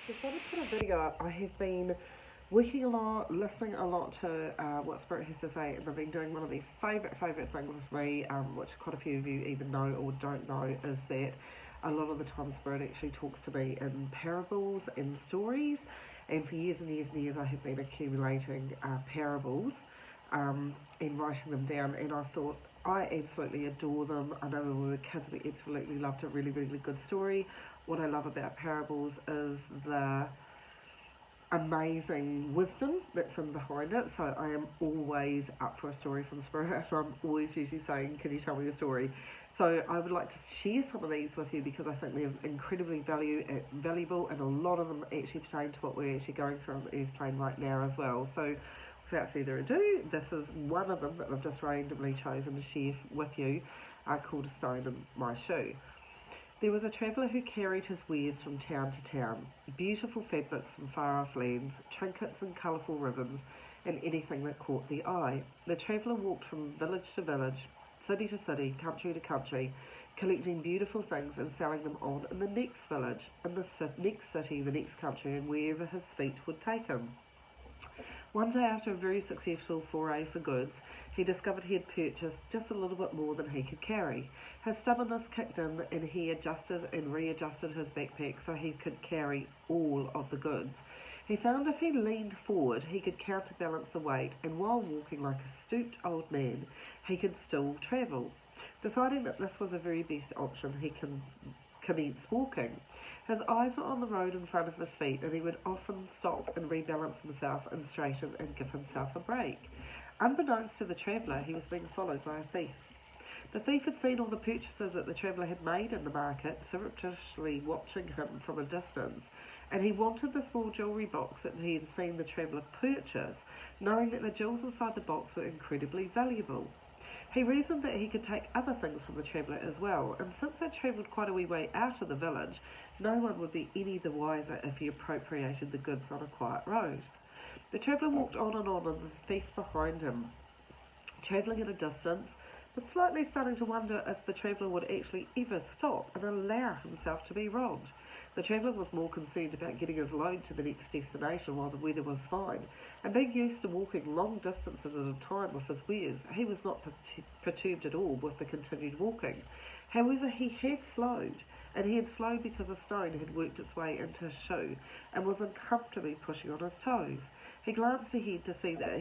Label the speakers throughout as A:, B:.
A: Decided to put a video up. I have been working a lot, listening a lot to what Spirit has to say, and I've been doing one of the favourite things with me, which quite a few of you either know or don't know, is that a lot of the time Spirit actually talks to me in parables and stories. And for years and years and years, I have been accumulating parables and writing them down. And I thought, I absolutely adore them. I know when we were kids, we absolutely loved a really good story. What I love about parables is the amazing wisdom that's in behind it. So I am always up for a story from Spirit. I'm always usually saying, can you tell me a story? So I would like to share some of these with you because I think they're incredibly valuable, and a lot of them actually pertain to what we're actually going through on the earth plane right now as well. So without further ado, this is one of them that I've just randomly chosen to share with you, called A Stone in My Shoe. There was a traveller who carried his wares from town to town, beautiful fabrics from far-off lands, trinkets and colourful ribbons, and anything that caught the eye. The traveller walked from village to village, city to city, country to country, collecting beautiful things and selling them on in the next village, in the next city, the next country, and wherever his feet would take him. One day, after a very successful foray for goods, he discovered he had purchased just a little bit more than he could carry. His stubbornness kicked in, and he adjusted and readjusted his backpack so he could carry all of the goods. He found if he leaned forward, he could counterbalance the weight, and while walking like a stooped old man, he could still travel. Deciding that this was the very best option, he commenced walking. His eyes were on the road in front of his feet, and he would often stop and rebalance himself and straighten and give himself a break. Unbeknownst to the traveller, he was being followed by a thief. The thief had seen all the purchases that the traveller had made in the market, surreptitiously watching him from a distance, and he wanted the small jewellery box that he had seen the traveller purchase, knowing that the jewels inside the box were incredibly valuable. He reasoned that he could take other things from the traveller as well, and since they travelled quite a wee way out of the village, no one would be any the wiser if he appropriated the goods on a quiet road. The traveller walked on, and the thief behind him, travelling at a distance, but slightly starting to wonder if the traveller would actually ever stop and allow himself to be robbed. The traveller was more concerned about getting his load to the next destination while the weather was fine, and being used to walking long distances at a time with his wares, he was not perturbed at all with the continued walking. However, he had slowed, and he had slowed because a stone had worked its way into his shoe and was uncomfortably pushing on his toes. He glanced ahead to see that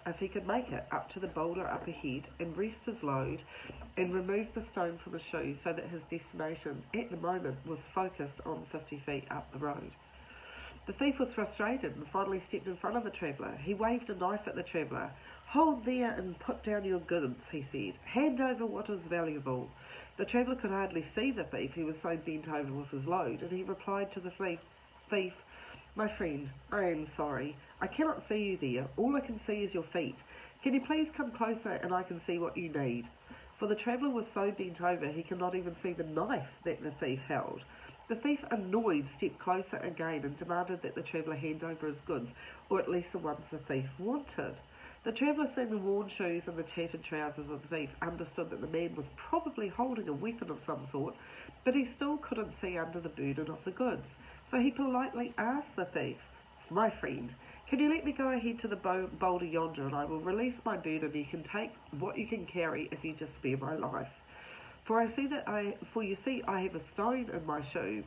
A: if he could make it up to the boulder up ahead and rest his load and remove the stone from his shoe so that his destination at the moment was focused on 50 feet up the road. The thief was frustrated and finally stepped in front of the traveller. He waved a knife at the traveller. "Hold there and put down your goods," he said. "Hand over what is valuable." The traveller could hardly see the thief, he was so bent over with his load, and he replied to the thief, "My friend, I am sorry. I cannot see you there. All I can see is your feet. Can you please come closer and I can see what you need?" For the traveller was so bent over he could not even see the knife that the thief held. The thief, annoyed, stepped closer again and demanded that the traveller hand over his goods, or at least the ones the thief wanted. The traveller, seeing the worn shoes and the tattered trousers of the thief, understood that the man was probably holding a weapon of some sort, but he still couldn't see under the burden of the goods. So he politely asked the thief, "My friend, can you let me go ahead to the boulder yonder, and I will release my burden. You can take what you can carry if you just spare my life. For you see, I have a stone in my shoe,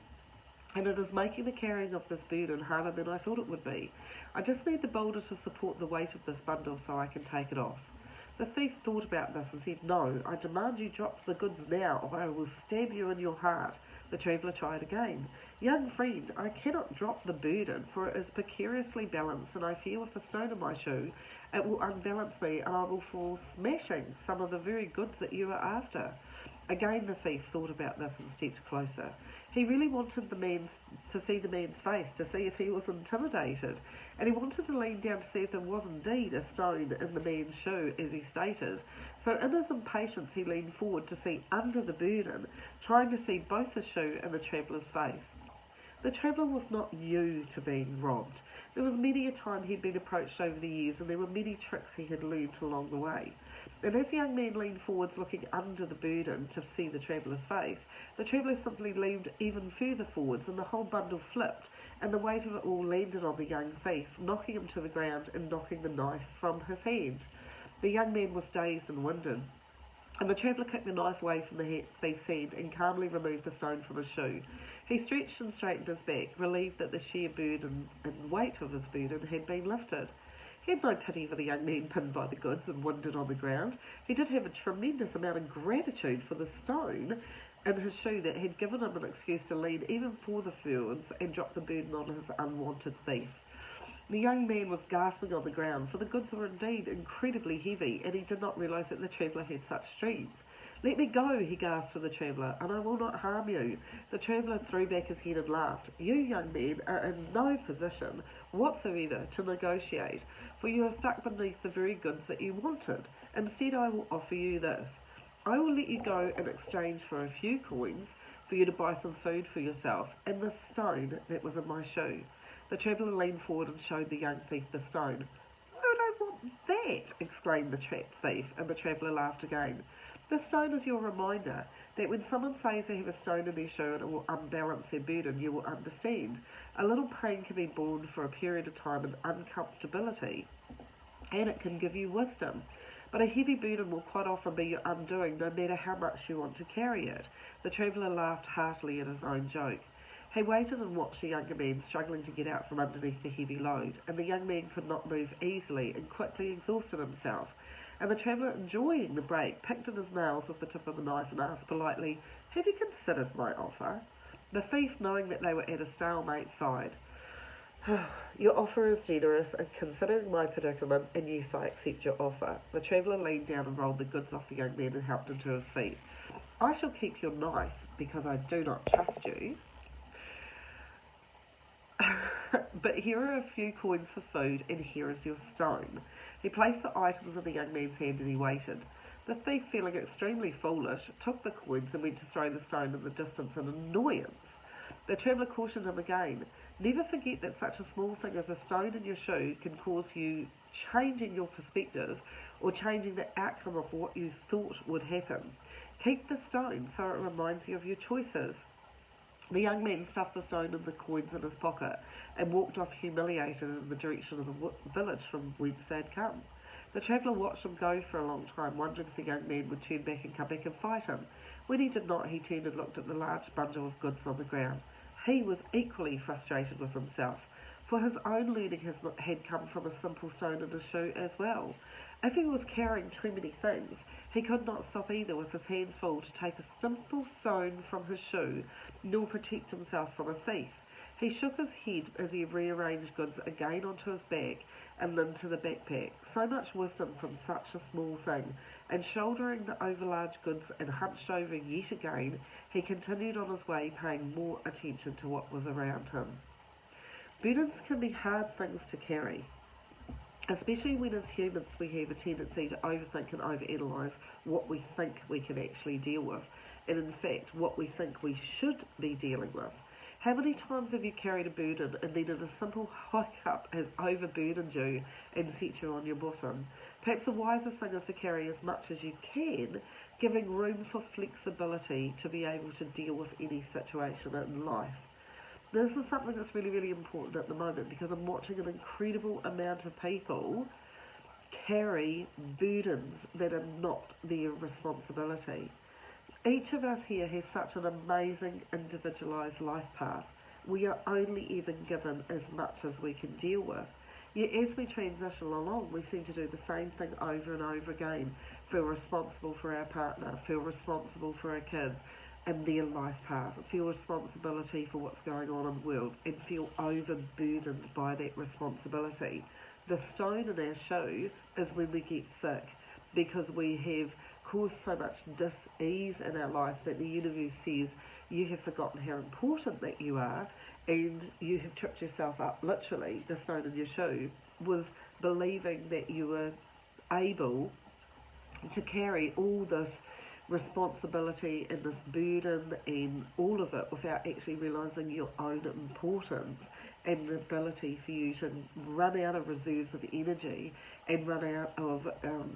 A: and it is making the carrying of this burden harder than I thought it would be. I just need the boulder to support the weight of this bundle so I can take it off." The thief thought about this and said, "No, I demand you drop the goods now, or I will stab you in your heart." The traveller tried again. "Young friend, I cannot drop the burden, for it is precariously balanced, and I fear with the stone in my shoe it will unbalance me, and I will fall smashing some of the very goods that you are after." Again the thief thought about this and stepped closer. He really wanted to see the man's face, to see if he was intimidated, and he wanted to lean down to see if there was indeed a stone in the man's shoe, as he stated. So in his impatience he leaned forward to see under the burden, trying to see both the shoe and the traveller's face. The traveller was not new to being robbed. There was many a time he'd been approached over the years, and there were many tricks he had learned along the way. And as the young man leaned forwards, looking under the burden to see the traveller's face, the traveller simply leaned even further forwards, and the whole bundle flipped, and the weight of it all landed on the young thief, knocking him to the ground and knocking the knife from his hand. The young man was dazed and winded, and the traveller kicked the knife away from the thief's hand and calmly removed the stone from his shoe. He stretched and straightened his back, relieved that the sheer burden and weight of his burden had been lifted. He had no pity for the young man pinned by the goods and wounded on the ground. He did have a tremendous amount of gratitude for the stone in his shoe that had given him an excuse to lean even for the furrows and drop the burden on his unwanted thief. The young man was gasping on the ground, for the goods were indeed incredibly heavy, and he did not realise that the traveller had such strength. "Let me go," he gasped to the traveller, "and I will not harm you." The traveller threw back his head and laughed. "You, young man, are in no position whatsoever to negotiate, for you are stuck beneath the very goods that you wanted. Instead, I will offer you this. I will let you go in exchange for a few coins for you to buy some food for yourself, and the stone that was in my shoe." The traveller leaned forward and showed the young thief the stone. "I don't want that," exclaimed the trapped thief, and the traveller laughed again. "The stone is your reminder that when someone says they have a stone in their shoe and it will unbalance their burden, you will understand. A little pain can be borne for a period of time in uncomfortability, and it can give you wisdom. But a heavy burden will quite often be your undoing, no matter how much you want to carry it." The traveller laughed heartily at his own joke. He waited and watched the younger man struggling to get out from underneath the heavy load, and the young man could not move easily and quickly exhausted himself. And the traveller, enjoying the break, picked at his nails with the tip of the knife and asked politely, "Have you considered my offer?" The thief, knowing that they were at a stalemate, sighed. "Your offer is generous, and considering my predicament, and yes, I accept your offer." The traveller leaned down and rolled the goods off the young man and helped him to his feet. "I shall keep your knife because I do not trust you. But here are a few coins for food, and here is your stone." He placed the items in the young man's hand and he waited. The thief, feeling extremely foolish, took the coins and went to throw the stone in the distance in annoyance. The traveller cautioned him again. "Never forget that such a small thing as a stone in your shoe can cause you changing your perspective or changing the outcome of what you thought would happen. Keep the stone so it reminds you of your choices." The young man stuffed the stone and the coins in his pocket and walked off humiliated in the direction of the village from whence they had come. The traveller watched him go for a long time, wondering if the young man would turn back and come back and fight him. When he did not, he turned and looked at the large bundle of goods on the ground. He was equally frustrated with himself, for his own learning had come from a simple stone in his shoe as well. If he was carrying too many things, he could not stop either with his hands full to take a simple stone from his shoe, nor protect himself from a thief. He shook his head as he rearranged goods again onto his back and into the backpack. So much wisdom from such a small thing, and shouldering the overlarge goods and hunched over yet again, he continued on his way, paying more attention to what was around him. Burdens can be hard things to carry, especially when as humans we have a tendency to overthink and overanalyse what we think we can actually deal with, and in fact what we think we should be dealing with. How many times have you carried a burden and then in a simple hiccup has overburdened you and set you on your bottom? Perhaps the wisest thing is to carry as much as you can, giving room for flexibility to be able to deal with any situation in life. This is something that's really, really important at the moment, because I'm watching an incredible amount of people carry burdens that are not their responsibility. Each of us here has such an amazing individualised life path. We are only even given as much as we can deal with. Yet as we transition along, we seem to do the same thing over and over again. Feel responsible for our partner, feel responsible for our kids and their life path, feel responsibility for what's going on in the world, and feel overburdened by that responsibility. The stone in our shoe is when we get sick, because we have caused so much dis-ease in our life that the universe says you have forgotten how important that you are, and you have tripped yourself up. Literally, the stone in your shoe was believing that you were able to carry all this responsibility and this burden and all of it without actually realising your own importance and the ability for you to run out of reserves of energy and run out of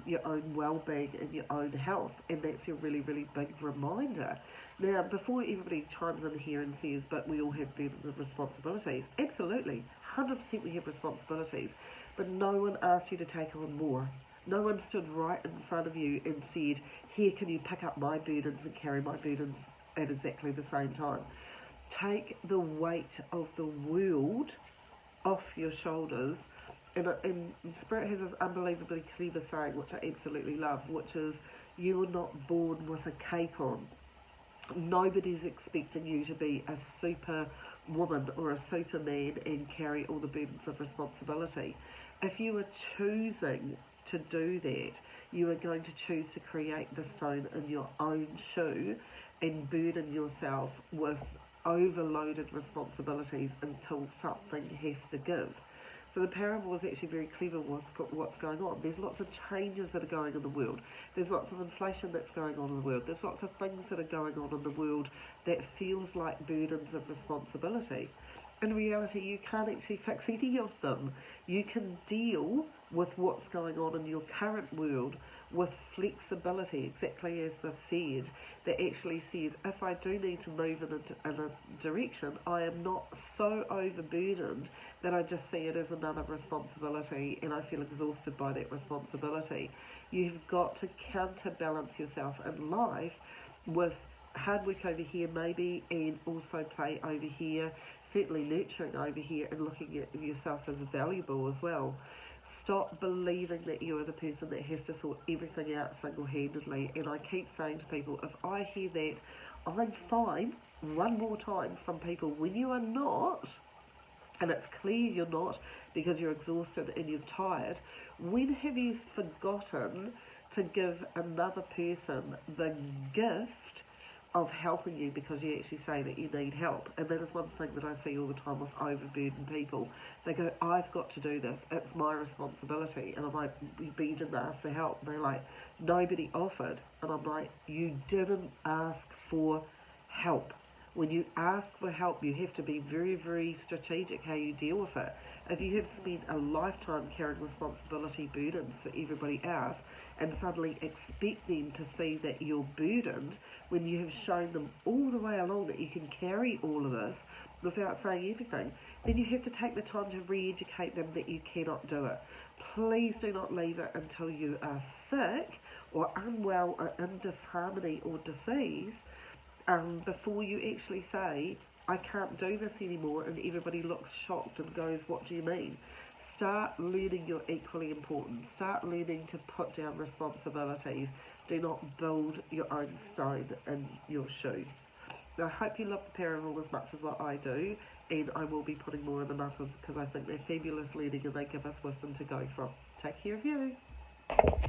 A: your own well-being and your own health. And that's your really, really big reminder. Now, before everybody chimes in here and says, but we all have burdens and responsibilities, absolutely, 100% we have responsibilities, but no one asked you to take on more. No one stood right in front of you and said, here, can you pick up my burdens and carry my burdens at exactly the same time? Take the weight of the world off your shoulders. And Spirit has this unbelievably clever saying, which I absolutely love, which is, you were not born with a cape on. Nobody's expecting you to be a super woman or a superman and carry all the burdens of responsibility. If you are choosing to do that, you are going to choose to create the stone in your own shoe and burden yourself with overloaded responsibilities until something has to give. So the parable is actually very clever what's going on. There's lots of changes that are going on in the world. There's lots of inflation that's going on in the world. There's lots of things that are going on in the world that feels like burdens of responsibility. In reality, you can't actually fix any of them. You can deal with what's going on in your current world with flexibility, exactly as I've said, that actually says, if I do need to move in a direction, I am not so overburdened that I just see it as another responsibility and I feel exhausted by that responsibility. You've got to counterbalance yourself in life with hard work over here maybe, and also play over here, certainly nurturing over here, and looking at yourself as valuable as well. Stop believing that you are the person that has to sort everything out single-handedly. And I keep saying to people, if I hear that, I'm fine, one more time from people, when you are not, and it's clear you're not because you're exhausted and you're tired, when have you forgotten to give another person the gift of helping you because you actually say that you need help? And that is one thing that I see all the time with overburdened people. They go, I've got to do this, it's my responsibility. And I'm like, you didn't ask for help. And they're like, nobody offered. And I'm like, you didn't ask for help. When you ask for help, you have to be very, very strategic how you deal with it. If you have spent a lifetime carrying responsibility burdens for everybody else and suddenly expect them to see that you're burdened when you have shown them all the way along that you can carry all of this without saying everything, then you have to take the time to re-educate them that you cannot do it. Please do not leave it until you are sick or unwell or in disharmony or disease before you actually say, I can't do this anymore, and everybody looks shocked and goes, what do you mean? Start learning you're equally important. Start learning to put down responsibilities. Do not build your own stone in your shoe. Now, I hope you love the parable as much as what I do, and I will be putting more in them up because I think they're fabulous learning and they give us wisdom to go from. Take care of you.